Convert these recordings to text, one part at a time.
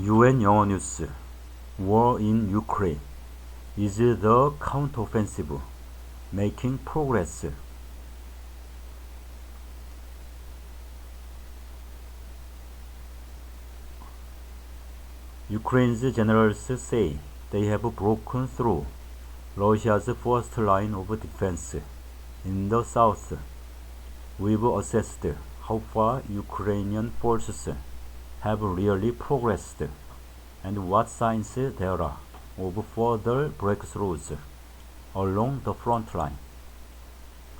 UN 영어뉴스 War in Ukraine is the counteroffensive making progress. Ukraine's generals say they have broken through Russia's first line of defense in the south. We've assessed how far Ukrainian forces have really progressed and what signs there are of further breakthroughs along the front line.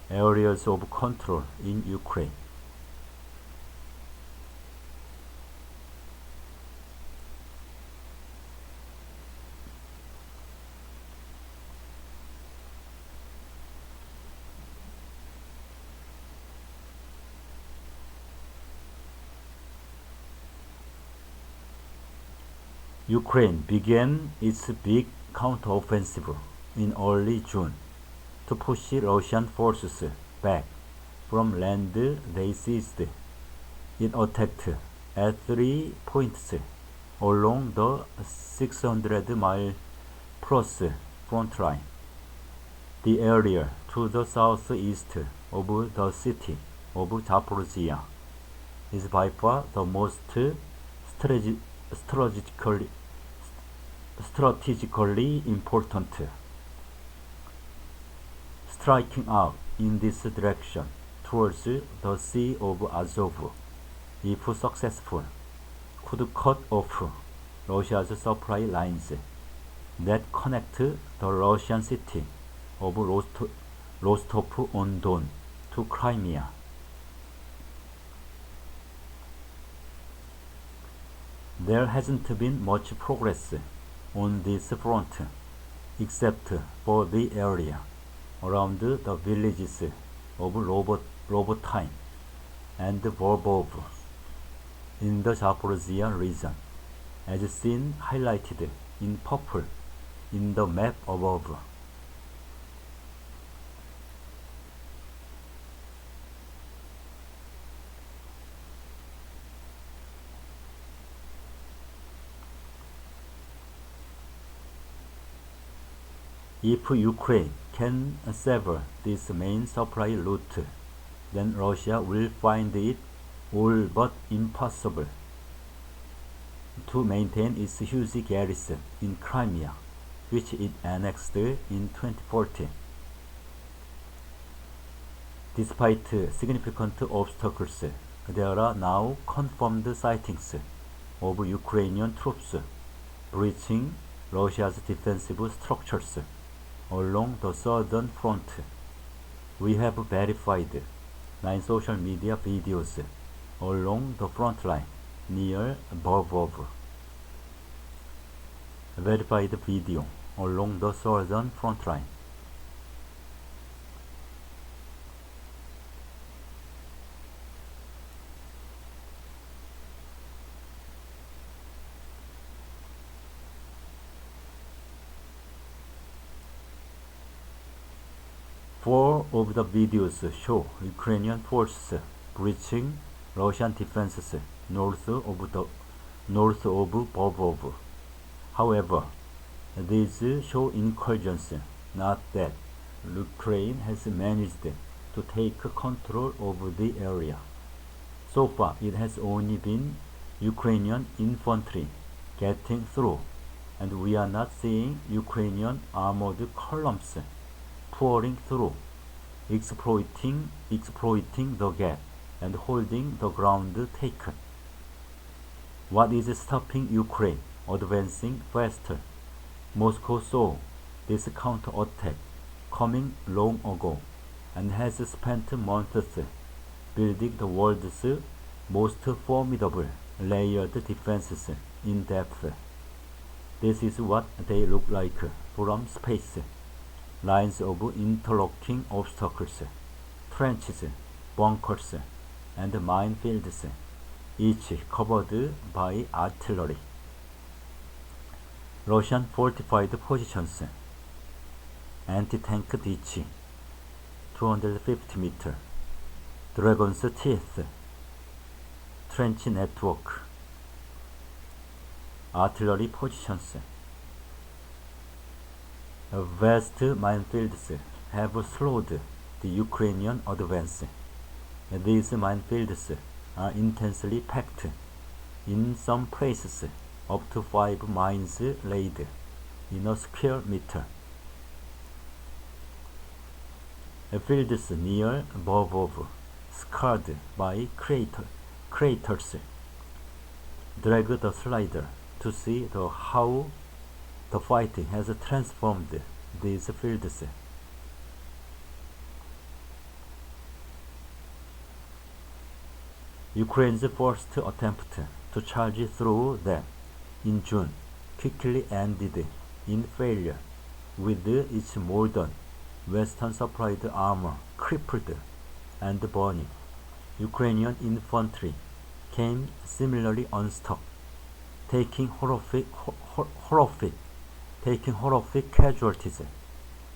Areas of control in Ukraine. Ukraine began its big counteroffensive in early June to push Russian forces back from land they seized. It attacked at 3 points along the 600-mile-plus front line. The area to the southeast of the city of Zaporizhia is by far the most strategically important. Striking out in this direction towards the Sea of Azov, if successful, could cut off Russia's supply lines that connect the Russian city of Rostov-on-Don to Crimea. There hasn't been much progress on this front, except for the area around the villages of Robotine and Verbov in the Zaporizhia region, as seen highlighted in purple in the map above. If Ukraine can sever this main supply route, then Russia will find it all but impossible to maintain its huge garrison in Crimea, which it annexed in 2014. Despite significant obstacles, there are now confirmed sightings of Ukrainian troops breaching Russia's defensive structures along the southern front. We have verified 9 social media videos along the front line near Verbov. Verified video along the southern front line. Four of the videos show Ukrainian forces breaching Russian defenses north of Verbov. However, these show incursions, not that Ukraine has managed to take control of the area. So far, it has only been Ukrainian infantry getting through, and we are not seeing Ukrainian armored columns pouring through, exploiting the gap and holding the ground taken. What is stopping Ukraine advancing faster? Moscow saw this counterattack coming long ago and has spent months building the world's most formidable layered defenses in depth. This is what they look like from space. Lines of interlocking obstacles, trenches, bunkers, and minefields, each covered by artillery. Russian fortified positions, anti-tank ditch, 250 meter, Dragon's Teeth, trench network, artillery positions. Vast minefields have slowed the Ukrainian advance. These minefields are intensely packed. In some places, up to 5 mines laid in a square meter. Fields near Bobov, scarred by craters. Drag the slider to see how the fighting has transformed these fields. Ukraine's first attempt to charge through them in June quickly ended in failure, with its modern Western-supplied armor crippled and burning. Ukrainian infantry came similarly unstuck, taking horrific casualties.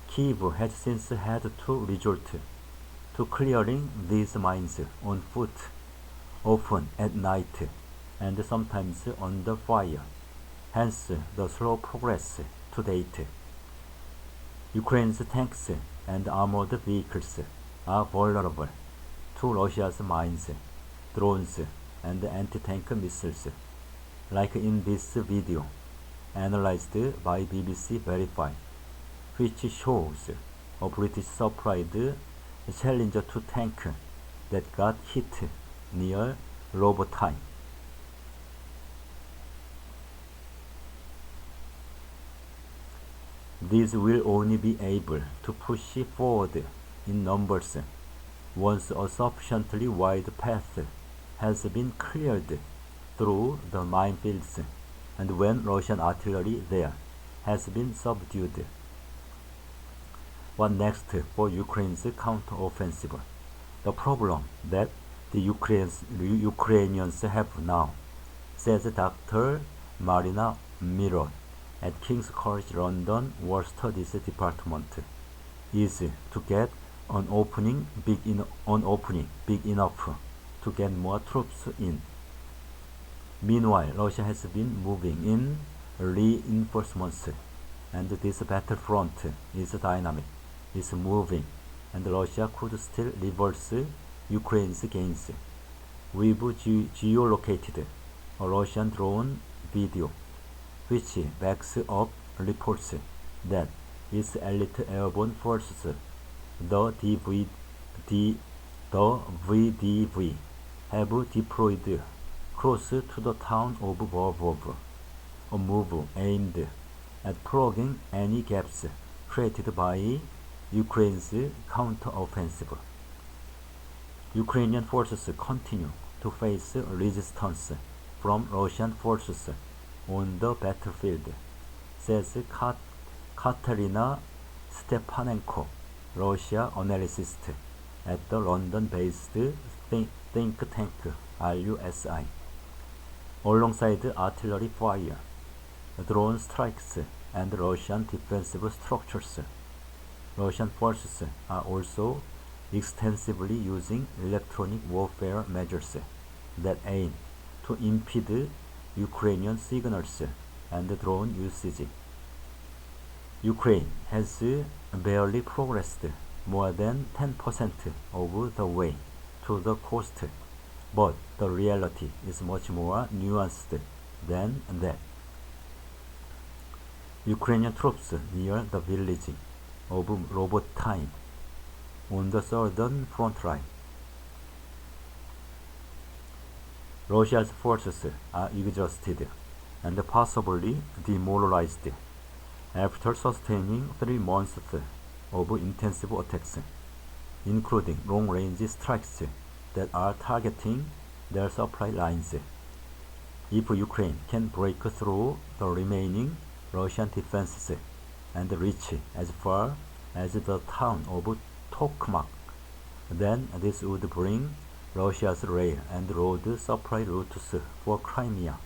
Kyiv has since had to resort to clearing these mines on foot, often at night and sometimes under fire, hence the slow progress to date. Ukraine's tanks and armored vehicles are vulnerable to Russia's mines, drones, and anti-tank missiles, like in this video, analyzed by BBC Verify, which shows a British-supplied Challenger 2 tank that got hit near Robotyne. These will only be able to push forward in numbers once a sufficiently wide path has been cleared through the minefields and when Russian artillery there has been subdued. What next for Ukraine's counteroffensive? The problem that the Ukrainians have now, says Dr. Marina Miron at King's College London War Studies Department, is to get an opening big enough to get more troops in. Meanwhile, Russia has been moving in reinforcements, and this battlefront is dynamic, is moving, and Russia could still reverse Ukraine's gains. We've geolocated a Russian drone video which backs up reports that its elite airborne forces, the VDV, have deployed close to the town of Bobov, a move aimed at plugging any gaps created by Ukraine's counteroffensive. Ukrainian forces continue to face resistance from Russian forces on the battlefield, says Katerina Stepanenko, Russia analyst at the London-based think tank RUSI. Alongside artillery fire, drone strikes, and Russian defensive structures, Russian forces are also extensively using electronic warfare measures that aim to impede Ukrainian signals and drone usage. Ukraine has barely progressed more than 10% of the way to the coast, but the reality is much more nuanced than that. Ukrainian troops near the village of Robotyne on the southern front line. Russia's forces are exhausted and possibly demoralized after sustaining 3 months of intensive attacks, including long-range strikes that are targeting their supply lines. If Ukraine can break through the remaining Russian defenses and reach as far as the town of Tokmak, then this would bring Russia's rail and road supply routes for Crimea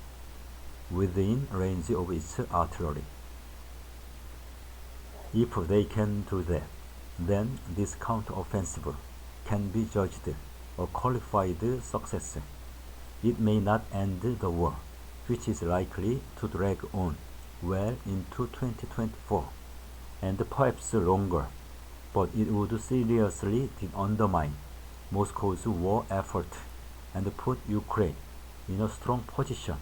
within range of its artillery. If they can do that, then this counteroffensive can be judged a qualified success. It may not end the war, which is likely to drag on well into 2024, and perhaps longer, but it would seriously undermine Moscow's war effort and put Ukraine in a strong position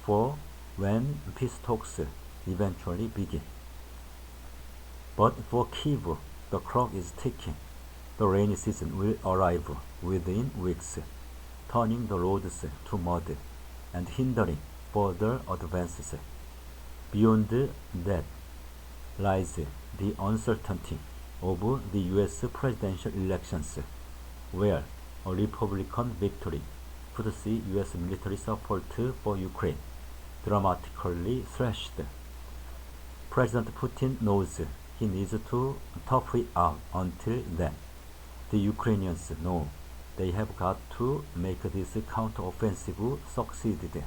for when peace talks eventually begin. But for Kyiv, the clock is ticking. The rainy season will arrive within weeks, turning the roads to mud and hindering further advances. Beyond that lies the uncertainty of the U.S. presidential elections, where a Republican victory could see U.S. military support for Ukraine dramatically slashed. President Putin knows he needs to tough it out until then. The Ukrainians know they have got to make this counteroffensive succeed.